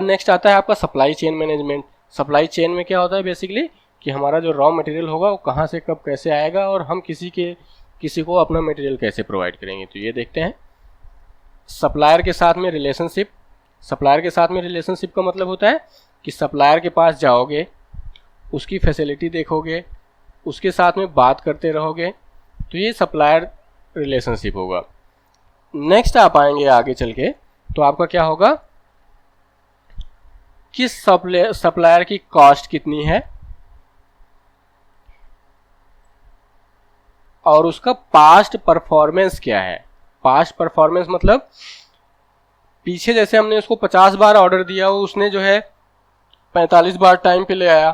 Next आता है आपका supply chain management. Supply chain में क्या होता है बेसिकली कि हमारा जो रॉ मटेरियल होगा वो कहाँ से कब कैसे आएगा और हम किसी को अपना मटेरियल कैसे प्रोवाइड करेंगे। तो ये देखते हैं सप्लायर के साथ में रिलेशनशिप। सप्लायर के साथ में रिलेशनशिप का मतलब होता है कि सप्लायर के पास जाओगे, उसकी फैसिलिटी देखोगे, उसके साथ में बात करते रहोगे, तो ये सप्लायर रिलेशनशिप होगा। नेक्स्ट आप आएंगे आगे चल के तो आपका क्या होगा कि सप्लायर की कॉस्ट कितनी है और उसका पास्ट परफॉर्मेंस क्या है। पास्ट परफॉर्मेंस मतलब पीछे जैसे हमने उसको 50 बार ऑर्डर दिया, वो उसने जो है 45 बार टाइम पे ले आया,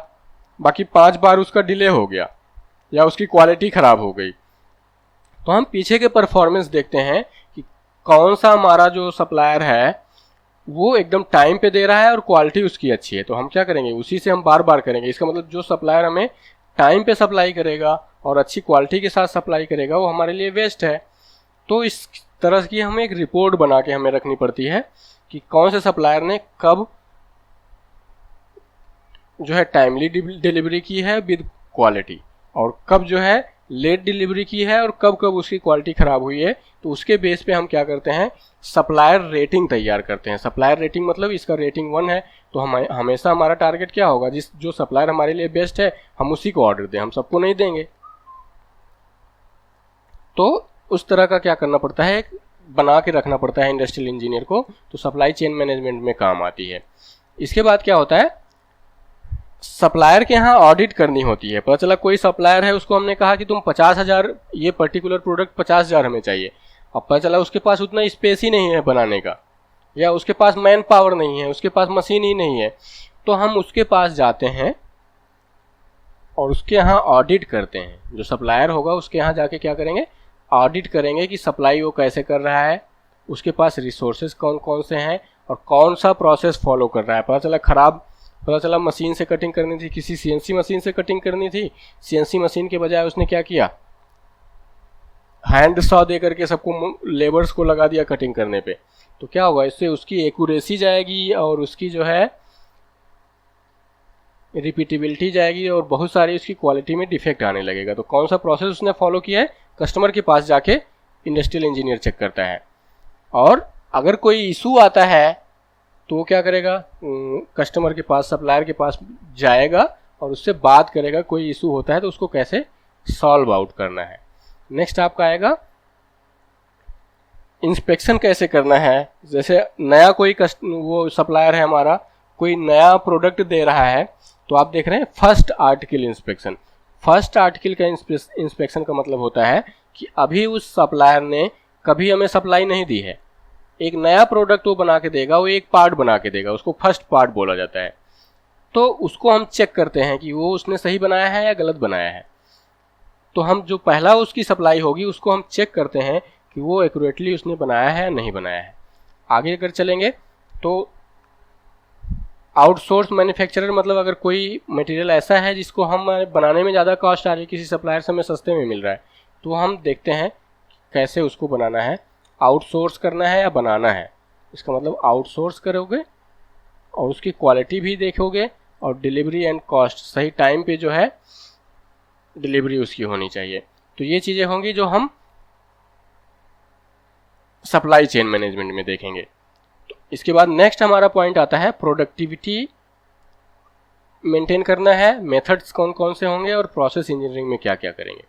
बाकी 5 बार उसका डिले हो गया या उसकी क्वालिटी ख़राब हो गई। तो हम पीछे के परफॉर्मेंस देखते हैं कि कौन सा हमारा जो सप्लायर है वो एकदम टाइम पे दे रहा है और क्वालिटी उसकी अच्छी है, तो हम क्या करेंगे उसी से हम बार बार करेंगे। इसका मतलब जो सप्लायर हमें टाइम पे सप्लाई करेगा और अच्छी क्वालिटी के साथ सप्लाई करेगा वो हमारे लिए बेस्ट है। तो इस तरह की हमें एक रिपोर्ट बना के हमें रखनी पड़ती है कि कौन से सप्लायर ने कब जो है टाइमली डिलीवरी की है विद क्वालिटी और कब जो है लेट डिलीवरी की है और कब कब उसकी क्वालिटी ख़राब हुई है। तो उसके बेस पे हम क्या करते हैं सप्लायर रेटिंग तैयार करते हैं। सप्लायर रेटिंग मतलब इसका रेटिंग 1 है तो हम हमेशा हमारा टारगेट क्या होगा, जो सप्लायर हमारे लिए बेस्ट है हम उसी को ऑर्डर दें, हम सबको नहीं देंगे। तो उस तरह का क्या करना पड़ता है बना के रखना पड़ता है इंडस्ट्रियल इंजीनियर को, तो सप्लाई चेन मैनेजमेंट में काम आती है। इसके बाद क्या होता है सप्लायर के यहाँ ऑडिट करनी होती है। पता चला कोई सप्लायर है उसको हमने कहा कि तुम 50,000 ये पर्टिकुलर प्रोडक्ट 50,000 हमें चाहिए, अब पता चला उसके पास उतना स्पेस ही नहीं है बनाने का या उसके पास मैन पावर नहीं है, उसके पास मशीन ही नहीं है, तो हम उसके पास जाते हैं और उसके यहाँ ऑडिट करते हैं। जो सप्लायर होगा उसके यहाँ जाके क्या करेंगे ऑडिट करेंगे कि सप्लाई वो कैसे कर रहा है, उसके पास रिसोर्सेज कौन कौन से हैं और कौन सा प्रोसेस फॉलो कर रहा है। पता चला मशीन से कटिंग करनी थी, किसी सीएनसी मशीन से कटिंग करनी थी, सीएनसी मशीन के बजाय उसने क्या किया हैंड सॉ दे करके सबको लेबर्स को लगा दिया कटिंग करने पे। तो क्या होगा इससे उसकी एक्यूरेसी जाएगी और उसकी जो है रिपीटेबिलिटी जाएगी और बहुत सारी उसकी क्वालिटी में डिफेक्ट आने लगेगा। तो कौन सा प्रोसेस उसने फॉलो किया है कस्टमर के पास जाके इंडस्ट्रियल इंजीनियर चेक करता है। और अगर कोई इशू आता है तो वो क्या करेगा कस्टमर के पास सप्लायर के पास जाएगा और उससे बात करेगा, कोई इशू होता है तो उसको कैसे सॉल्व आउट करना है। नेक्स्ट आपका आएगा इंस्पेक्शन कैसे करना है। जैसे नया कोई वो सप्लायर है हमारा कोई नया प्रोडक्ट दे रहा है तो आप देख रहे हैं first article inspection. First article का इंस्पेक्शन का मतलब होता है कि अभी उस सप्लायर ने कभी हमें सप्लाई नहीं दी है, एक नया प्रोडक्ट वो बना के देगा, वो एक पार्ट बना के देगा, उसको फर्स्ट पार्ट बोला जाता है। तो उसको हम चेक करते हैं कि वो उसने सही बनाया है या गलत बनाया है। तो हम जो पहला उसकी सप्लाई होगी उसको हम चेक करते हैं कि वो एक्यूरेटली उसने बनाया है या नहीं बनाया है। आगे अगर चलेंगे तो आउटसोर्स मैन्युफैक्चरर मतलब अगर कोई मटेरियल ऐसा है जिसको हम बनाने में ज़्यादा कॉस्ट आ रही है, किसी सप्लायर से हमें सस्ते में मिल रहा है, तो हम देखते हैं कैसे उसको बनाना है, आउटसोर्स करना है या बनाना है। इसका मतलब आउटसोर्स करोगे और उसकी क्वालिटी भी देखोगे और डिलीवरी एंड कॉस्ट सही टाइम पे जो है डिलीवरी उसकी होनी चाहिए। तो ये चीज़ें होंगी जो हम सप्लाई चेन मैनेजमेंट में देखेंगे। तो इसके बाद नेक्स्ट हमारा पॉइंट आता है प्रोडक्टिविटी मेंटेन करना है, मेथड्स कौन कौन से होंगे और प्रोसेस इंजीनियरिंग में क्या क्या करेंगे।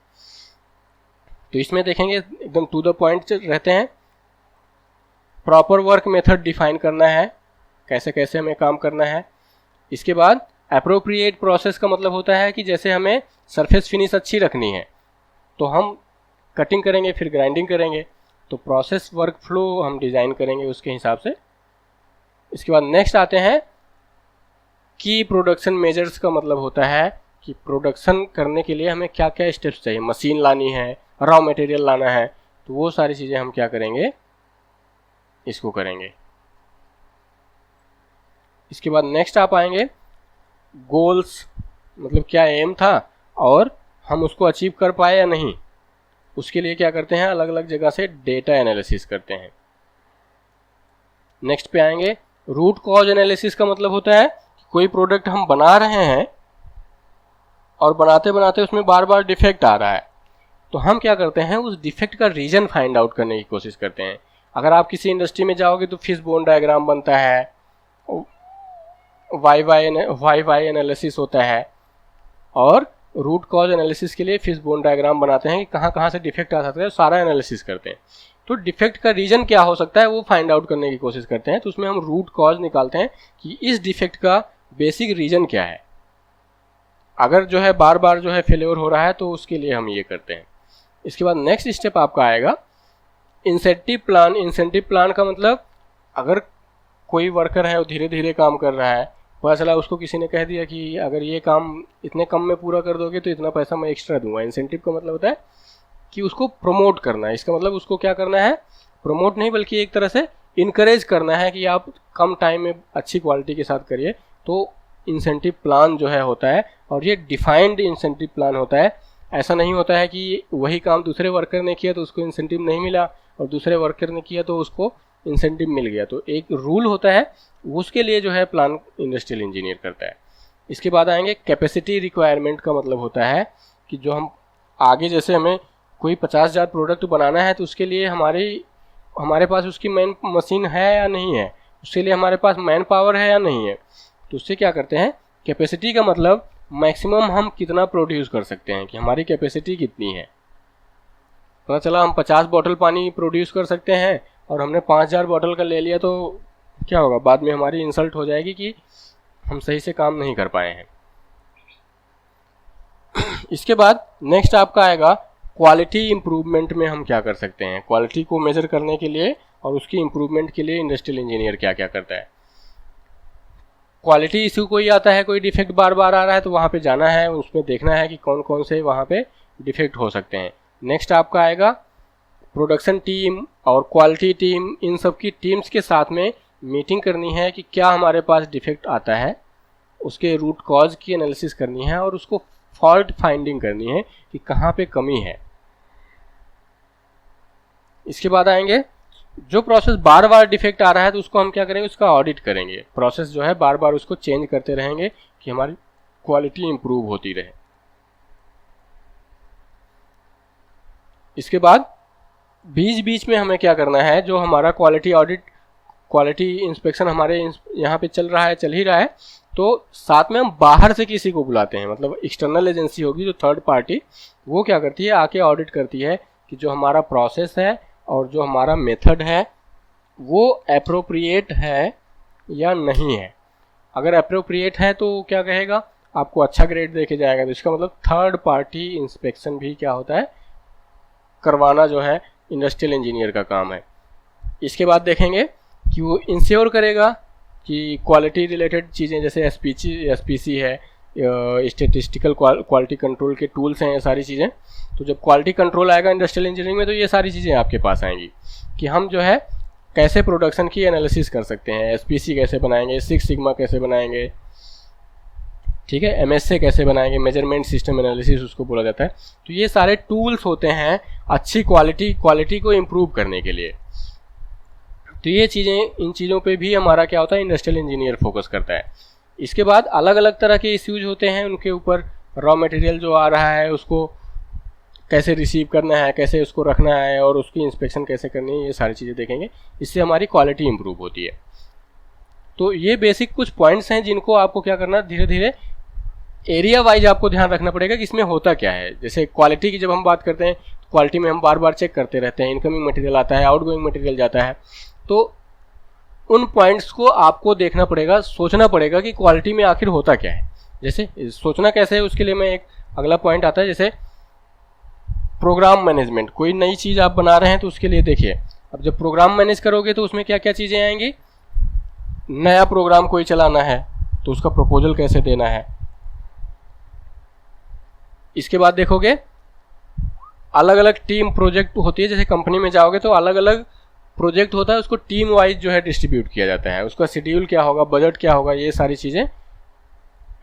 तो इसमें देखेंगे एकदम टू द पॉइंट रहते हैं। प्रॉपर वर्क मेथड डिफाइन करना है, कैसे कैसे हमें काम करना है। इसके बाद एप्रोप्रिएट प्रोसेस का मतलब होता है कि जैसे हमें सरफेस फिनिश अच्छी रखनी है तो हम कटिंग करेंगे फिर ग्राइंडिंग करेंगे, तो प्रोसेस वर्क फ्लो हम डिज़ाइन करेंगे उसके हिसाब से। इसके बाद नेक्स्ट आते हैं की प्रोडक्शन मेजर्स का मतलब होता है कि प्रोडक्शन करने के लिए हमें क्या क्या स्टेप्स चाहिए, मशीन लानी है, रॉ मटेरियल लाना है, तो वो सारी चीज़ें हम क्या करेंगे इसको करेंगे। इसके बाद नेक्स्ट आप आएंगे गोल्स, मतलब क्या एम था और हम उसको अचीव कर पाए या नहीं, उसके लिए क्या करते हैं अलग अलग जगह से डेटा एनालिसिस करते हैं। नेक्स्ट पे आएंगे रूट कॉज एनालिसिस का मतलब होता है कि कोई प्रोडक्ट हम बना रहे हैं और बनाते बनाते उसमें बार बार डिफेक्ट आ रहा है, तो हम क्या करते हैं, उस डिफेक्ट का रीजन फाइंड आउट करने की कोशिश करते हैं। अगर आप किसी इंडस्ट्री में जाओगे तो फिश बोन डायग्राम बनता है, वाई एनालिसिस होता है, और रूट कॉज एनालिसिस के लिए फिश बोन डायग्राम बनाते हैं कि कहाँ कहाँ से डिफेक्ट आ सकता है, सारा एनालिसिस करते हैं। तो डिफेक्ट का रीजन क्या हो सकता है वो फाइंड आउट करने की कोशिश करते हैं। तो उसमें हम रूट कॉज निकालते हैं कि इस डिफेक्ट का बेसिक रीजन क्या है। अगर जो है बार बार जो है फेलियर हो रहा है तो उसके लिए हम ये करते हैं। इसके बाद नेक्स्ट स्टेप आपका आएगा इंसेंटिव प्लान। इंसेंटिव प्लान का मतलब, अगर कोई वर्कर है वो धीरे धीरे काम कर रहा है, पता चला उसको किसी ने कह दिया कि अगर ये काम इतने कम में पूरा कर दोगे तो इतना पैसा मैं एक्स्ट्रा दूंगा। इंसेंटिव का मतलब होता है कि उसको प्रमोट करना है। इसका मतलब उसको क्या करना है, प्रमोट नहीं बल्कि एक तरह से इनकरेज करना है कि आप कम टाइम में अच्छी क्वालिटी के साथ करिए। तो इंसेंटिव प्लान जो है होता है, और ये डिफाइंड इंसेंटिव प्लान होता है। ऐसा नहीं होता है कि वही काम दूसरे वर्कर ने किया तो उसको इंसेंटिव नहीं मिला और दूसरे वर्कर ने किया तो उसको इंसेंटिव मिल गया। तो एक रूल होता है, उसके लिए जो है प्लान इंडस्ट्रियल इंजीनियर करता है। इसके बाद आएंगे कैपेसिटी रिक्वायरमेंट का मतलब होता है कि जो हम आगे, जैसे हमें कोई 50,000 प्रोडक्ट बनाना है तो उसके लिए हमारे पास उसकी मैन मशीन है या नहीं है, उसके लिए हमारे पास मैन पावर है या नहीं है। तो उससे क्या करते हैं, कैपेसिटी का मतलब मैक्सिमम हम कितना प्रोड्यूस कर सकते हैं, कि हमारी कैपेसिटी कितनी है। पता चला हम 50 बॉटल पानी प्रोड्यूस कर सकते हैं और हमने 5,000 बॉटल का ले लिया तो क्या होगा, बाद में हमारी इंसल्ट हो जाएगी कि हम सही से काम नहीं कर पाए हैं। इसके बाद नेक्स्ट आपका आएगा क्वालिटी इंप्रूवमेंट में हम क्या कर सकते हैं। क्वालिटी को मेजर करने के लिए और उसकी इंप्रूवमेंट के लिए इंडस्ट्रियल इंजीनियर क्या क्या करता है। क्वालिटी इशू कोई आता है, कोई डिफेक्ट बार बार आ रहा है तो वहाँ पे जाना है, उसमें देखना है कि कौन कौन से वहाँ पे डिफेक्ट हो सकते हैं। नेक्स्ट आपका आएगा प्रोडक्शन टीम और क्वालिटी टीम, इन सब की टीम्स के साथ में मीटिंग करनी है कि क्या हमारे पास डिफेक्ट आता है, उसके रूट कॉज की एनालिसिस करनी है और उसको फॉल्ट फाइंडिंग करनी है कि कहाँ पे कमी है। इसके बाद आएंगे जो प्रोसेस बार बार डिफेक्ट आ रहा है तो उसको हम क्या करेंगे, उसका ऑडिट करेंगे। प्रोसेस जो है बार बार उसको चेंज करते रहेंगे कि हमारी क्वालिटी इंप्रूव होती रहे। इसके बाद बीच बीच में हमें क्या करना है, जो हमारा क्वालिटी ऑडिट, क्वालिटी इंस्पेक्शन हमारे यहाँ पे चल रहा है, चल ही रहा है, तो साथ में हम बाहर से किसी को बुलाते हैं, मतलब एक्सटर्नल एजेंसी होगी जो थर्ड पार्टी, वो क्या करती है, आके ऑडिट करती है कि जो हमारा प्रोसेस है और जो हमारा मेथड है वो एप्रोप्रिएट है या नहीं है। अगर एप्रोप्रिएट है तो क्या कहेगा, आपको अच्छा ग्रेड देके जाएगा। तो इसका मतलब थर्ड पार्टी इंस्पेक्शन भी क्या होता है, करवाना जो है इंडस्ट्रियल इंजीनियर का काम है। इसके बाद देखेंगे कि वो इंश्योर करेगा कि क्वालिटी रिलेटेड चीज़ें जैसे एसपीसी है, स्टेटिस्टिकल क्वालिटी कंट्रोल के टूल्स हैं, ये सारी चीज़ें। तो जब क्वालिटी कंट्रोल आएगा इंडस्ट्रियल इंजीनियरिंग में तो ये सारी चीज़ें आपके पास आएंगी कि हम जो है कैसे प्रोडक्शन की एनालिसिस कर सकते हैं, एसपीसी कैसे बनाएंगे, सिक्स सिग्मा कैसे बनाएंगे, ठीक है, एमएसए कैसे बनाएंगे, मेजरमेंट सिस्टम एनालिसिस उसको बोला जाता है। तो ये सारे टूल्स होते हैं अच्छी क्वालिटी को इम्प्रूव करने के लिए। तो ये चीज़ें, इन चीज़ों पे भी हमारा क्या होता है, इंडस्ट्रियल इंजीनियर फोकस करता है। इसके बाद अलग अलग तरह के इश्यूज होते हैं, उनके ऊपर रॉ मटेरियल जो आ रहा है उसको कैसे रिसीव करना है, कैसे उसको रखना है और उसकी इंस्पेक्शन कैसे करनी है, ये सारी चीज़ें देखेंगे। इससे हमारी क्वालिटी इंप्रूव होती है। तो ये बेसिक कुछ पॉइंट्स हैं जिनको आपको क्या करना, धीरे धीरे एरिया वाइज आपको ध्यान रखना पड़ेगा कि इसमें होता क्या है। जैसे क्वालिटी की जब हम बात करते हैं, क्वालिटी में हम बार बार चेक करते रहते हैं, इनकमिंग मटेरियल आता है, आउटगोइंग मटेरियल जाता है, तो उन पॉइंट्स को आपको देखना पड़ेगा, सोचना पड़ेगा कि क्वालिटी में आखिर होता क्या है। जैसे सोचना कैसे है, उसके लिए मैं एक अगला पॉइंट आता है, जैसे प्रोग्राम मैनेजमेंट। कोई नई चीज़ आप बना रहे हैं तो उसके लिए देखिए, अब जब प्रोग्राम मैनेज करोगे तो उसमें क्या क्या चीज़ें आएंगी, नया प्रोग्राम कोई चलाना है तो उसका प्रपोजल कैसे देना है। इसके बाद देखोगे अलग अलग टीम प्रोजेक्ट होती है, जैसे कंपनी में जाओगे तो अलग अलग प्रोजेक्ट होता है, उसको टीम वाइज जो है डिस्ट्रीब्यूट किया जाता है, उसका शेड्यूल क्या होगा, बजट क्या होगा, ये सारी चीज़ें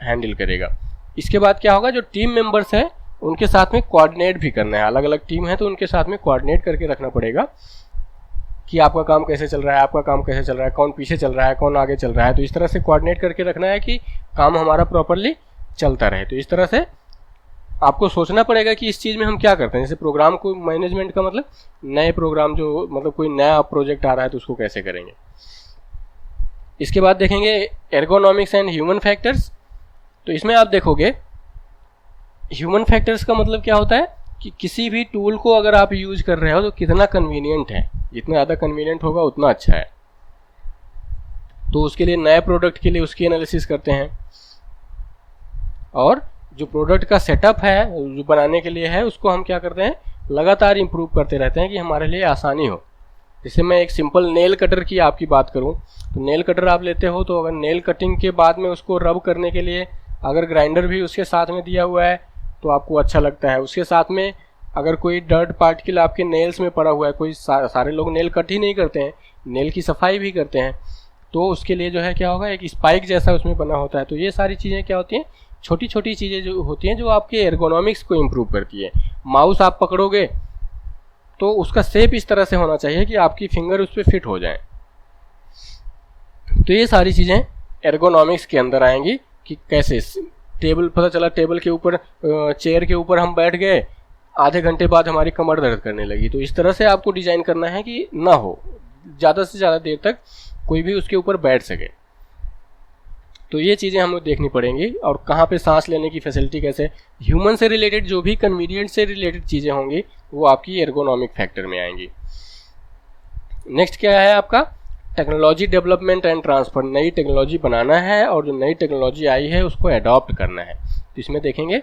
हैंडल करेगा। इसके बाद क्या होगा, जो टीम मेंबर्स हैं उनके साथ में कोऑर्डिनेट भी करना है। अलग अलग टीम है तो उनके साथ में कोऑर्डिनेट करके रखना पड़ेगा कि आपका काम कैसे चल रहा है, आपका काम कैसे चल रहा है, कौन पीछे चल रहा है, कौन आगे चल रहा है। तो इस तरह से कोऑर्डिनेट करके रखना है कि काम हमारा प्रॉपरली चलता रहे। तो इस तरह से आपको सोचना पड़ेगा कि इस चीज़ में हम क्या करते हैं। जैसे प्रोग्राम को मैनेजमेंट का मतलब नए प्रोग्राम जो मतलब कोई नया प्रोजेक्ट आ रहा है तो उसको कैसे करेंगे। इसके बाद देखेंगे एर्गोनॉमिक्स एंड ह्यूमन फैक्टर्स। तो इसमें आप देखोगे ह्यूमन फैक्टर्स का मतलब क्या होता है कि किसी भी टूल को अगर आप यूज कर रहे हो तो कितना कन्वीनियंट है, जितना ज़्यादा कन्वीनियंट होगा उतना अच्छा है। तो उसके लिए नए प्रोडक्ट के लिए उसकी एनालिसिस करते हैं, और जो प्रोडक्ट का सेटअप है जो बनाने के लिए है उसको हम क्या करते हैं, लगातार इम्प्रूव करते रहते हैं कि हमारे लिए आसानी हो। जैसे मैं एक सिंपल नेल कटर की आपकी बात करूं तो नेल कटर आप लेते हो तो अगर नेल कटिंग के बाद में उसको रब करने के लिए अगर ग्राइंडर भी उसके साथ में दिया हुआ है तो आपको अच्छा लगता है। उसके साथ में अगर कोई डर्ट पार्टिकल आपके नेल्स में पड़ा हुआ है, कोई सारे लोग नेल कट ही नहीं करते हैं, नेल की सफाई भी करते हैं, तो उसके लिए जो है क्या होगा, एक स्पाइक जैसा उसमें बना होता है। तो ये सारी चीज़ें क्या होती हैं, छोटी छोटी चीज़ें जो होती हैं जो आपके एर्गोनॉमिक्स को इम्प्रूव करती है। माउस आप पकड़ोगे तो उसका शेप इस तरह से होना चाहिए कि आपकी फिंगर उस पर फिट हो जाए। तो ये सारी चीज़ें एर्गोनॉमिक्स के अंदर आएंगी कि कैसे टेबल, पता चला टेबल के ऊपर चेयर के ऊपर हम बैठ गए, आधे घंटे बाद हमारी कमर दर्द करने लगी। तो इस तरह से आपको डिज़ाइन करना है कि ना हो, ज़्यादा से ज़्यादा देर तक कोई भी उसके ऊपर बैठ सके। तो ये चीज़ें हमें देखनी पड़ेंगी। और कहाँ पे सांस लेने की फैसिलिटी, कैसे ह्यूमन से रिलेटेड जो भी कन्वीनियंट से रिलेटेड चीज़ें होंगी वो आपकी एर्गोनॉमिक फैक्टर में आएंगी। नेक्स्ट क्या है आपका, टेक्नोलॉजी डेवलपमेंट एंड ट्रांसफर। नई टेक्नोलॉजी बनाना है और जो नई टेक्नोलॉजी आई है उसको अडॉप्ट करना है। तो इसमें देखेंगे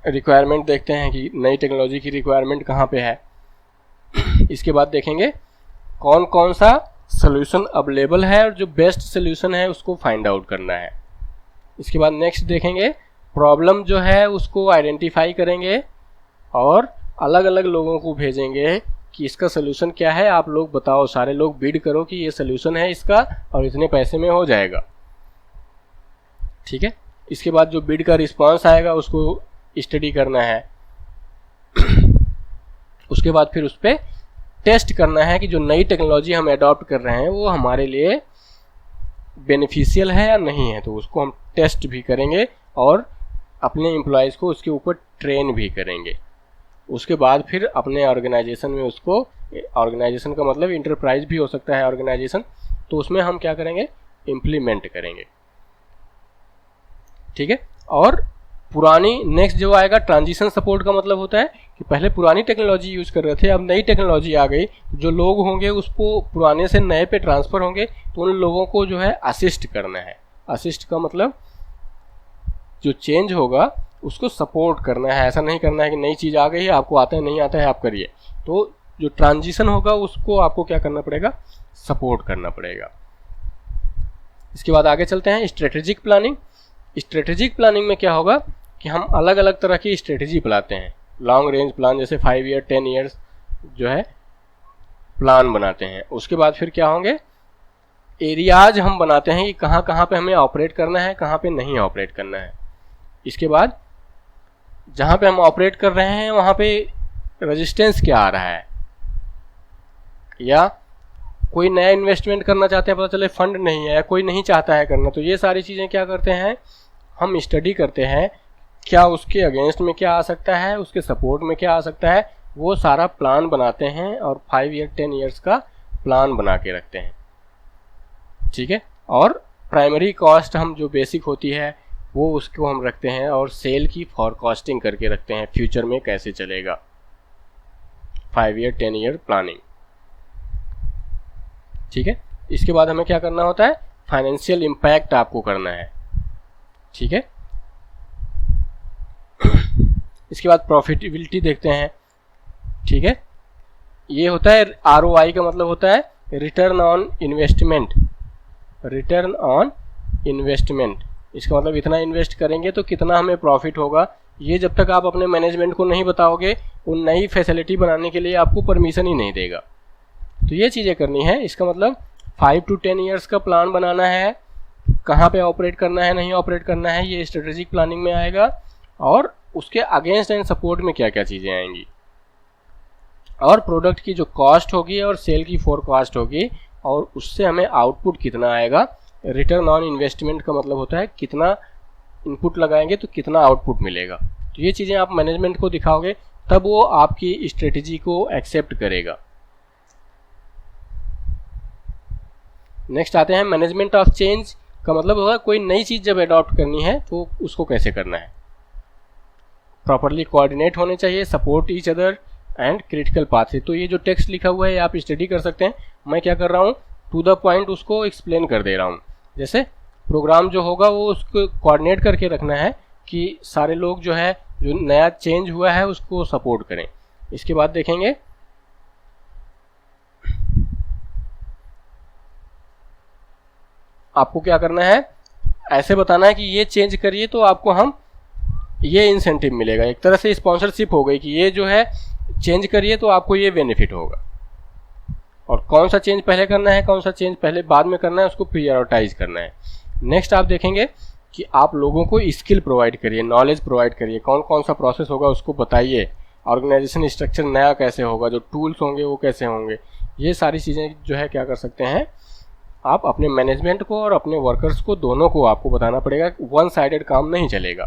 रिक्वायरमेंट, देखते हैं कि नई टेक्नोलॉजी की रिक्वायरमेंट कहाँ पे है। इसके बाद देखेंगे कौन कौन सा सोल्यूशन अवेलेबल है और जो बेस्ट सोल्यूशन है उसको फाइंड आउट करना है। इसके बाद नेक्स्ट देखेंगे प्रॉब्लम जो है उसको आइडेंटिफाई करेंगे और अलग अलग लोगों को भेजेंगे कि इसका सोल्यूशन क्या है, आप लोग बताओ, सारे लोग बिड करो कि ये सोल्यूशन है इसका और इतने पैसे में हो जाएगा। ठीक है, इसके बाद जो बिड का रिस्पांस आएगा उसको स्टडी करना है। उसके बाद फिर उस पर टेस्ट करना है कि जो नई टेक्नोलॉजी हम अडॉप्ट कर रहे हैं वो हमारे लिए बेनिफिशियल है या नहीं है। तो उसको हम टेस्ट भी करेंगे और अपने एम्प्लॉयज़ को उसके ऊपर ट्रेन भी करेंगे। उसके बाद फिर अपने ऑर्गेनाइजेशन में उसको, ऑर्गेनाइजेशन का मतलब इंटरप्राइज भी हो सकता है ऑर्गेनाइजेशन, तो उसमें हम क्या करेंगे, इम्प्लीमेंट करेंगे। ठीक है, और पुरानी नेक्स्ट जो आएगा ट्रांजिशन सपोर्ट का मतलब होता है कि पहले पुरानी टेक्नोलॉजी यूज़ कर रहे थे, अब नई टेक्नोलॉजी आ गई, जो लोग होंगे उसको पुराने से नए पे ट्रांसफ़र होंगे, तो उन लोगों को जो है असिस्ट करना है। असिस्ट का मतलब जो चेंज होगा उसको सपोर्ट करना है। ऐसा नहीं करना है कि नई चीज़ आ गई है, आपको आता है नहीं आता है आप करिए। तो जो ट्रांजिशन होगा उसको आपको क्या करना पड़ेगा, सपोर्ट करना पड़ेगा। इसके बाद आगे चलते हैं स्ट्रेटेजिक प्लानिंग। स्ट्रेटेजिक प्लानिंग में क्या होगा कि हम अलग अलग तरह की स्ट्रेटेजी बनाते हैं। लॉन्ग रेंज प्लान जैसे 5 ईयर 10 ईयर्स जो है प्लान बनाते हैं। उसके बाद फिर क्या होंगे, एरियाज हम बनाते हैं कि कहाँ कहाँ पे हमें ऑपरेट करना है, कहाँ पे नहीं ऑपरेट करना है। इसके बाद जहाँ पे हम ऑपरेट कर रहे हैं वहाँ पे रेजिस्टेंस क्या आ रहा है, या कोई नया इन्वेस्टमेंट करना चाहते हैं, पता चले फंड नहीं है, कोई नहीं चाहता है करना। तो ये सारी चीज़ें क्या करते हैं, हम स्टडी करते हैं क्या उसके अगेंस्ट में क्या आ सकता है, उसके सपोर्ट में क्या आ सकता है, वो सारा प्लान बनाते हैं और 5 ईयर 10 ईयर्स का प्लान बना के रखते हैं। ठीक है, और प्राइमरी कॉस्ट हम जो बेसिक होती है वो उसको हम रखते हैं और सेल की फॉरकास्टिंग करके रखते हैं, फ्यूचर में कैसे चलेगा। 5 ईयर 10 ईयर प्लानिंग। ठीक है, इसके बाद हमें क्या करना होता है, फाइनेंशियल इम्पैक्ट आपको करना है। ठीक है, इसके बाद प्रॉफिटेबिलिटी देखते हैं। ठीक है, ये होता है ROI का मतलब होता है return on investment. Return on investment, इसका मतलब इतना इन्वेस्ट करेंगे तो कितना हमें प्रॉफिट होगा। ये जब तक आप अपने मैनेजमेंट को नहीं बताओगे वो नई फैसिलिटी बनाने के लिए आपको परमिशन ही नहीं देगा। तो ये चीज़ें करनी है। इसका मतलब 5 to 10 ईयर्स का प्लान बनाना है, कहाँ पे ऑपरेट करना है नहीं ऑपरेट करना है, ये स्ट्रेटेजिक प्लानिंग में आएगा। और उसके अगेंस्ट एंड सपोर्ट में क्या क्या चीज़ें आएंगी। और प्रोडक्ट की जो कॉस्ट होगी और सेल की फोरकास्ट होगी, और उससे हमें आउटपुट कितना आएगा। रिटर्न ऑन इन्वेस्टमेंट का मतलब होता है कितना इनपुट लगाएंगे तो कितना आउटपुट मिलेगा। तो ये चीज़ें आप मैनेजमेंट को दिखाओगे तब वो आपकी स्ट्रेटजी को एक्सेप्ट करेगा। नेक्स्ट आते हैं मैनेजमेंट ऑफ चेंज का मतलब होगा कोई नई चीज़ जब अडॉप्ट करनी है तो उसको कैसे करना है। प्रॉपरली कोऑर्डिनेट होने चाहिए, support each other and critical path है। तो ये जो टेक्स्ट लिखा हुआ है आप स्टडी कर सकते हैं। मैं क्या कर रहा हूँ, टू द पॉइंट उसको एक्सप्लेन कर दे रहा हूँ। जैसे प्रोग्राम जो होगा वो उसको कोऑर्डिनेट करके रखना है कि सारे लोग जो है जो नया चेंज हुआ है उसको सपोर्ट करें। इसके बाद देखेंगे आपको क्या करना है, ऐसे बताना है कि ये चेंज करिए तो आपको हम ये इंसेंटिव मिलेगा। एक तरह से स्पॉन्सरशिप हो गई कि ये जो है चेंज करिए तो आपको ये बेनिफिट होगा। और कौन सा चेंज पहले करना है, कौन सा चेंज पहले बाद में करना है, उसको प्रायोरिटाइज करना है। नेक्स्ट आप देखेंगे कि आप लोगों को स्किल प्रोवाइड करिए, नॉलेज प्रोवाइड करिए, कौन कौन सा प्रोसेस होगा उसको बताइए, ऑर्गेनाइजेशन स्ट्रक्चर नया कैसे होगा, जो टूल्स होंगे वो कैसे होंगे। ये सारी चीज़ें जो है क्या कर सकते हैं आप अपने मैनेजमेंट को और अपने वर्कर्स को दोनों को आपको बताना पड़ेगा। वन साइडेड काम नहीं चलेगा,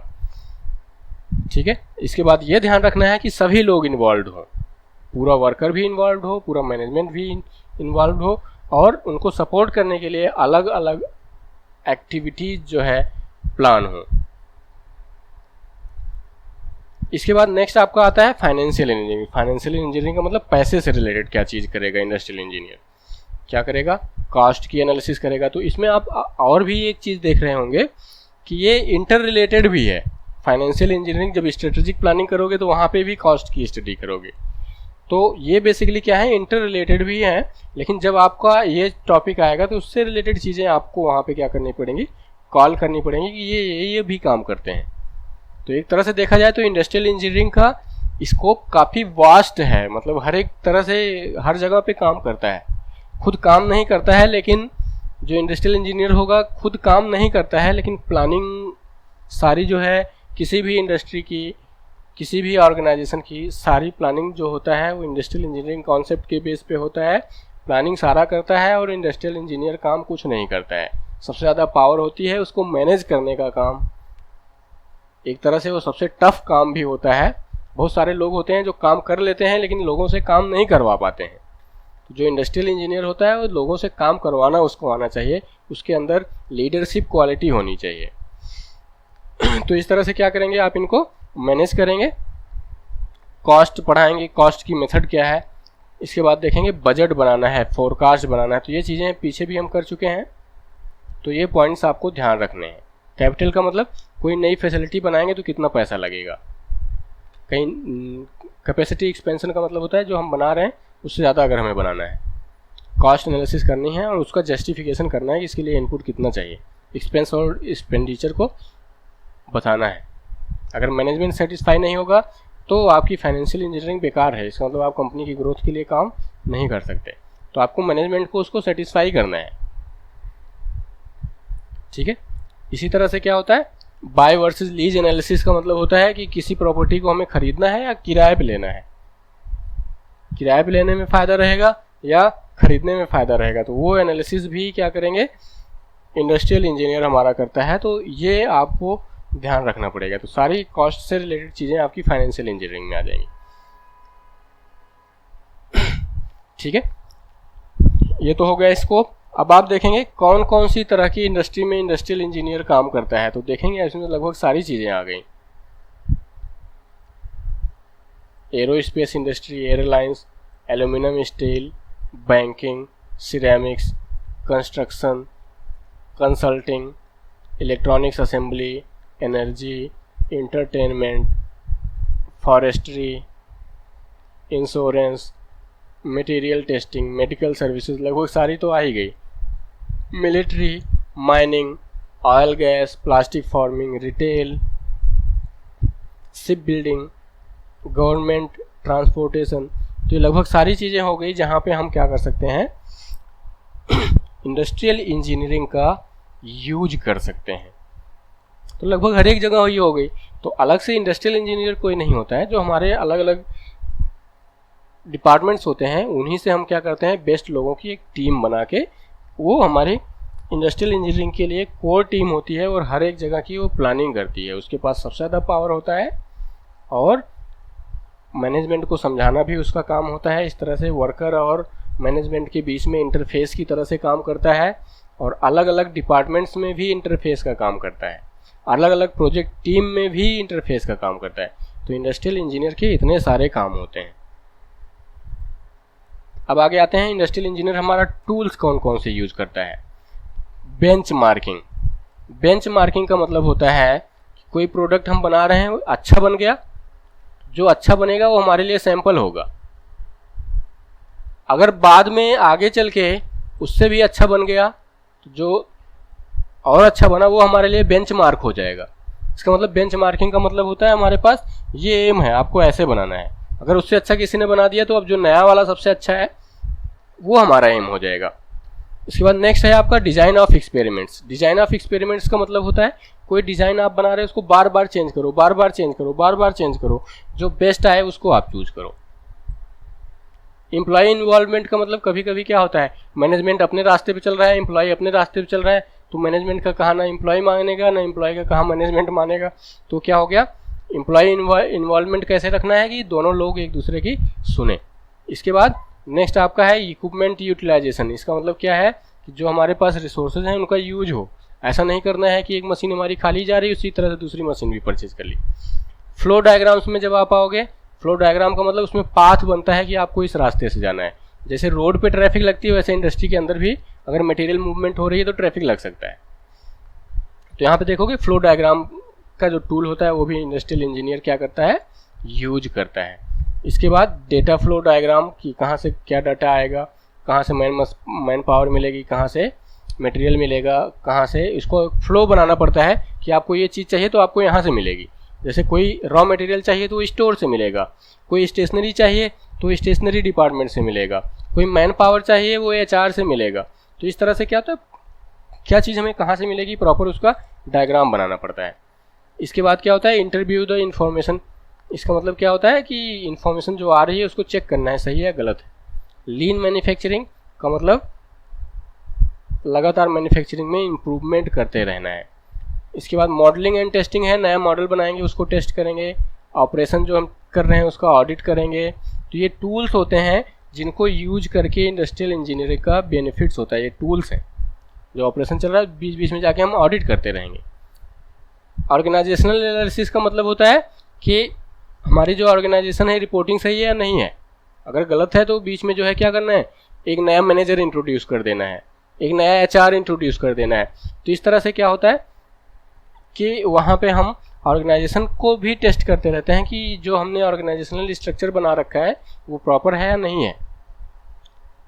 ठीक है। इसके बाद ये ध्यान रखना है कि सभी लोग इन्वॉल्व हों, पूरा वर्कर भी इन्वॉल्व हो, पूरा मैनेजमेंट भी इन्वॉल्व हो, और उनको सपोर्ट करने के लिए अलग अलग एक्टिविटीज जो है प्लान हो। इसके बाद नेक्स्ट आपका आता है फाइनेंशियल इंजीनियरिंग। फाइनेंशियल इंजीनियरिंग का मतलब पैसे से रिलेटेड क्या चीज़ करेगा इंडस्ट्रियल इंजीनियर, क्या करेगा, कॉस्ट की एनालिसिस करेगा। तो इसमें आप और भी एक चीज़ देख रहे होंगे कि ये इंटर रिलेटेड भी है। फाइनेंशियल इंजीनियरिंग जब स्ट्रेटेजिक प्लानिंग करोगे तो वहाँ पे भी कॉस्ट की स्टडी करोगे। तो ये बेसिकली क्या है, इंटर रिलेटेड भी है, लेकिन जब आपका ये टॉपिक आएगा तो उससे रिलेटेड चीज़ें आपको वहाँ पे क्या करनी पड़ेंगी, कॉल करनी पड़ेंगी कि ये भी काम करते हैं। तो एक तरह से देखा जाए तो इंडस्ट्रियल इंजीनियरिंग का स्कोप काफ़ी वास्ट है, मतलब हर एक तरह से हर जगह पे काम करता है। खुद काम नहीं करता है, लेकिन जो इंडस्ट्रियल इंजीनियर होगा खुद काम नहीं करता है, लेकिन प्लानिंग सारी जो है किसी भी इंडस्ट्री की, किसी भी ऑर्गेनाइजेशन की सारी प्लानिंग जो होता है वो इंडस्ट्रियल इंजीनियरिंग कॉन्सेप्ट के बेस पे होता है। प्लानिंग सारा करता है और इंडस्ट्रियल इंजीनियर काम कुछ नहीं करता है। सबसे ज़्यादा पावर होती है उसको मैनेज करने का काम। एक तरह से वो सबसे टफ काम भी होता है। बहुत सारे लोग होते हैं जो काम कर लेते हैं लेकिन लोगों से काम नहीं करवा पाते हैं। जो इंडस्ट्रियल इंजीनियर होता है वो लोगों से काम करवाना उसको आना चाहिए, उसके अंदर लीडरशिप क्वालिटी होनी चाहिए। तो इस तरह से क्या करेंगे आप इनको मैनेज करेंगे, कॉस्ट पढ़ाएंगे, कॉस्ट की मेथड क्या है। इसके बाद देखेंगे बजट बनाना है, फोरकास्ट बनाना है। तो ये चीज़ें पीछे भी हम कर चुके हैं, तो ये पॉइंट्स आपको ध्यान रखने हैं। कैपिटल का मतलब कोई नई फैसिलिटी बनाएंगे तो कितना पैसा लगेगा। कहीं कैपेसिटी एक्सपेंशन का मतलब होता है जो हम बना रहे हैं उससे ज़्यादा अगर हमें बनाना है। कॉस्ट एनालिसिस करनी है और उसका जस्टिफिकेशन करना है कि इसके लिए इनपुट कितना चाहिए। एक्सपेंस और एक्सपेंडिचर को बताना है। अगर मैनेजमेंट सेटिस्फाई नहीं होगा तो आपकी फाइनेंशियल इंजीनियरिंग बेकार है, इसका मतलब आप कंपनी की ग्रोथ के लिए काम नहीं कर सकते। तो आपको मैनेजमेंट को उसको सेटिस्फाई करना है, ठीक है। इसी तरह से क्या होता है, बाय वर्सेस लीज एनालिसिस का मतलब होता है कि किसी प्रॉपर्टी को हमें खरीदना है या किराए पे लेना है। किराए पे लेने में फ़ायदा रहेगा या खरीदने में फ़ायदा रहेगा, तो वो एनालिसिस भी क्या करेंगे इंडस्ट्रियल इंजीनियर हमारा करता है। तो ये आपको ध्यान रखना पड़ेगा। तो सारी कॉस्ट से रिलेटेड चीज़ें आपकी फाइनेंशियल इंजीनियरिंग में आ जाएंगी, ठीक है। ये तो हो गया स्कोप। अब आप देखेंगे कौन कौन सी तरह की इंडस्ट्री में इंडस्ट्रियल इंजीनियर काम करता है। तो देखेंगे इसमें लगभग सारी चीज़ें आ गई। Aerospace industry, airlines, aluminium steel, banking, ceramics, construction, consulting, electronics assembly, energy, entertainment, forestry, insurance, material testing, medical services, लगभग सारी तो आ ही गई। Military, mining, oil gas, plastic farming, retail, ship building, government, transportation. तो ये लगभग सारी चीज़ें हो गई जहाँ पे हम क्या कर सकते हैं इंडस्ट्रियल इंजीनियरिंग का यूज कर सकते हैं। तो लगभग हर एक जगह ही हो गई। तो अलग से इंडस्ट्रियल इंजीनियर कोई नहीं होता है, जो हमारे अलग अलग डिपार्टमेंट्स होते हैं उन्हीं से हम क्या करते हैं, बेस्ट लोगों की एक टीम बना के, वो हमारी इंडस्ट्रियल इंजीनियरिंग के लिए कोर टीम होती है और हर एक जगह की वो प्लानिंग करती है। उसके पास सबसे ज़्यादा पावर होता है और मैनेजमेंट को समझाना भी उसका काम होता है। इस तरह से वर्कर और मैनेजमेंट के बीच में इंटरफेस की तरह से काम करता है और अलग अलग डिपार्टमेंट्स में भी इंटरफेस का काम करता है, अलग अलग प्रोजेक्ट टीम में भी इंटरफेस का काम करता है। तो इंडस्ट्रियल इंजीनियर के इतने सारे काम होते हैं। अब आगे आते हैं, इंडस्ट्रियल इंजीनियर हमारा टूल्स कौन कौन से यूज करता है। Bench marking. बेंच मार्किंग का मतलब होता है कि कोई प्रोडक्ट हम बना रहे हैं, अच्छा बन गया, जो अच्छा बनेगा वो हमारे लिए सैंपल होगा। अगर बाद में आगे चल के उससे भी अच्छा बन गया तो जो और अच्छा बना वो हमारे लिए बेंच मार्क हो जाएगा। इसका मतलब बेंच मार्किंग का मतलब होता है हमारे पास ये एम है, आपको ऐसे बनाना है। अगर उससे अच्छा किसी ने बना दिया तो अब जो नया वाला सबसे अच्छा है वो हमारा एम हो जाएगा। इसके बाद नेक्स्ट है आपका design of experiments. Design of experiments का मतलब होता है कोई डिज़ाइन आप बना रहे हो उसको बार बार चेंज करो, बार बार चेंज करो, बार बार चेंज करो, जो बेस्ट आए उसको आप चूज करो। एम्प्लॉय इन्वॉल्वमेंट का मतलब कभी कभी क्या होता है, मैनेजमेंट अपने रास्ते पे चल रहा है, एम्प्लॉय अपने रास्ते पे चल रहा है, तो मैनेजमेंट का कहा ना एम्प्लॉय मानेगा, ना एम्प्लॉय का कहा मैनेजमेंट मानेगा। तो क्या हो गया, एम्प्लॉय इन्वॉल्वमेंट कैसे रखना है कि दोनों लोग एक दूसरे की सुने। इसके बाद नेक्स्ट आपका है इक्विपमेंट यूटिलाइजेशन। इसका मतलब क्या है कि जो हमारे पास रिसोर्सेज हैं उनका यूज हो। ऐसा नहीं करना है कि एक मशीन हमारी खाली जा रही है उसी तरह से दूसरी मशीन भी परचेज कर ली। फ्लो डायग्राम्स में जब आप आओगे, फ्लो डायग्राम का मतलब उसमें पाथ बनता है कि आपको इस रास्ते से जाना है। जैसे रोड पे ट्रैफिक लगती है वैसे इंडस्ट्री के अंदर भी अगर मटेरियल मूवमेंट हो रही है तो ट्रैफिक लग सकता है। तो यहाँ पे देखोगे फ्लो डायग्राम का जो टूल होता है वो भी इंडस्ट्रियल इंजीनियर क्या करता है, यूज करता है। इसके बाद डेटा फ्लो डायग्राम की कहाँ से क्या डाटा आएगा, कहाँ से मैन पावर मिलेगी, कहाँ से मटेरियल मिलेगा, कहाँ से इसको फ्लो बनाना पड़ता है कि आपको ये चीज़ चाहिए तो आपको यहाँ से मिलेगी। जैसे कोई रॉ मटेरियल चाहिए तो स्टोर से मिलेगा, कोई स्टेशनरी चाहिए तो स्टेशनरी डिपार्टमेंट से मिलेगा, कोई मैन पावर चाहिए वो HR से मिलेगा। तो इस तरह से क्या होता है, क्या चीज़ हमें कहाँ से मिलेगी प्रॉपर उसका डायग्राम बनाना पड़ता है। इसके बाद क्या होता है, इंटरव्यू द इन्फॉर्मेशन। इसका मतलब क्या होता है कि इन्फॉर्मेशन जो आ रही है उसको चेक करना है सही है गलत है। लीन मैन्युफैक्चरिंग का मतलब लगातार मैन्युफैक्चरिंग में इम्प्रूवमेंट करते रहना है। इसके बाद मॉडलिंग एंड टेस्टिंग है, नया मॉडल बनाएंगे उसको टेस्ट करेंगे, ऑपरेशन जो हम कर रहे हैं उसका ऑडिट करेंगे। तो ये टूल्स होते हैं जिनको यूज करके इंडस्ट्रियल इंजीनियरिंग का बेनिफिट्स होता है। ये टूल्स हैं जो ऑपरेशन चल रहा है बीच बीच में जाके हम ऑडिट करते रहेंगे। ऑर्गेनाइजेशनल एनालिसिस का मतलब होता है कि हमारी जो ऑर्गेनाइजेशन है रिपोर्टिंग सही है या नहीं है। अगर गलत है तो बीच में जो है क्या करना है, एक नया मैनेजर इंट्रोड्यूस कर देना है, एक नया HR इंट्रोड्यूस कर देना है। तो इस तरह से क्या होता है कि वहाँ पे हम ऑर्गेनाइजेशन को भी टेस्ट करते रहते हैं कि जो हमने ऑर्गेनाइजेशनल स्ट्रक्चर बना रखा है वो प्रॉपर है या नहीं है।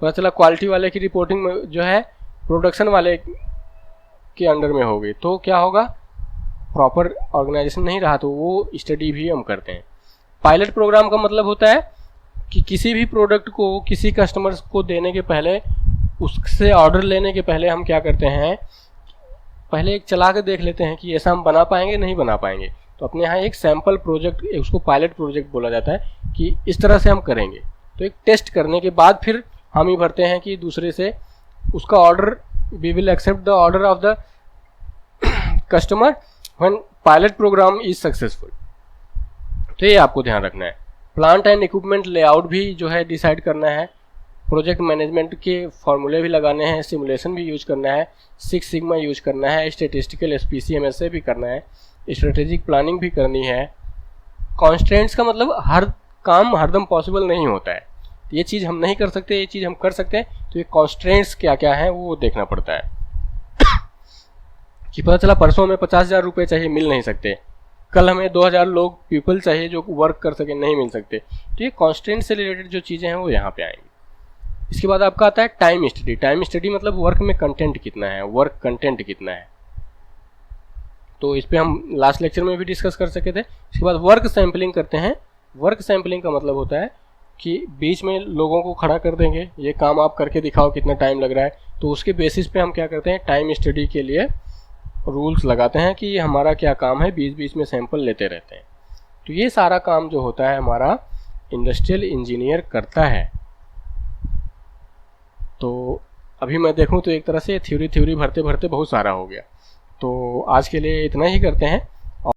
पता चला क्वालिटी वाले की रिपोर्टिंग में जो है प्रोडक्शन वाले के अंडर में होगी तो क्या होगा, प्रॉपर ऑर्गेनाइजेशन नहीं रहा, तो वो स्टडी भी हम करते हैं। पायलट प्रोग्राम का मतलब होता है कि किसी भी प्रोडक्ट को किसी कस्टमर्स को देने के पहले, उससे ऑर्डर लेने के पहले हम क्या करते हैं, पहले एक चला के देख लेते हैं कि ऐसा हम बना पाएंगे नहीं बना पाएंगे। तो अपने यहाँ एक सैम्पल प्रोजेक्ट, उसको पायलट प्रोजेक्ट बोला जाता है कि इस तरह से हम करेंगे। तो एक टेस्ट करने के बाद फिर हम ही भरते हैं कि दूसरे से उसका order, we will accept the order of the customer when pilot program is successful. तो ये आपको ध्यान रखना है। प्लांट एंड इक्विपमेंट लेआउट भी जो है डिसाइड करना है, प्रोजेक्ट मैनेजमेंट के फॉर्मूले भी लगाने हैं, सिमुलेशन भी यूज करना है, 6 सिग्मा यूज करना है, स्टैटिस्टिकल SPCMSA भी करना है, स्ट्रेटेजिक प्लानिंग भी करनी है। कॉन्स्ट्रेंट्स का मतलब हर काम हरदम पॉसिबल नहीं होता है, ये चीज़ हम नहीं कर सकते, ये चीज़ हम कर सकते हैं। तो ये कॉन्स्ट्रेंट्स क्या क्या हैं वो देखना पड़ता है कि पता चला परसों हमें 50,000 रुपये चाहिए, मिल नहीं सकते, कल हमें 2,000 लोग पीपल चाहिए जो वर्क कर सके, नहीं मिल सकते। तो ये कॉन्स्टेंट से रिलेटेड जो चीज़ें हैं वो यहाँ पे आएंगी। इसके बाद आपका आता है टाइम स्टडी। टाइम स्टडी मतलब वर्क में कंटेंट कितना है, वर्क कंटेंट कितना है। तो इस पर हम लास्ट लेक्चर में भी डिस्कस कर सके थे। इसके बाद वर्क सैम्पलिंग करते हैं। वर्क सैम्पलिंग का मतलब होता है कि बीच में लोगों को खड़ा कर देंगे, ये काम आप करके दिखाओ कितना टाइम लग रहा है। तो उसके बेसिस पे हम क्या करते हैं, टाइम स्टडी के लिए रूल्स लगाते हैं कि हमारा क्या काम है, बीच बीच में सैंपल लेते रहते हैं। तो ये सारा काम जो होता है हमारा इंडस्ट्रियल इंजीनियर करता है। तो अभी मैं देखूं तो एक तरह से थ्योरी भरते भरते बहुत सारा हो गया। तो आज के लिए इतना ही करते हैं।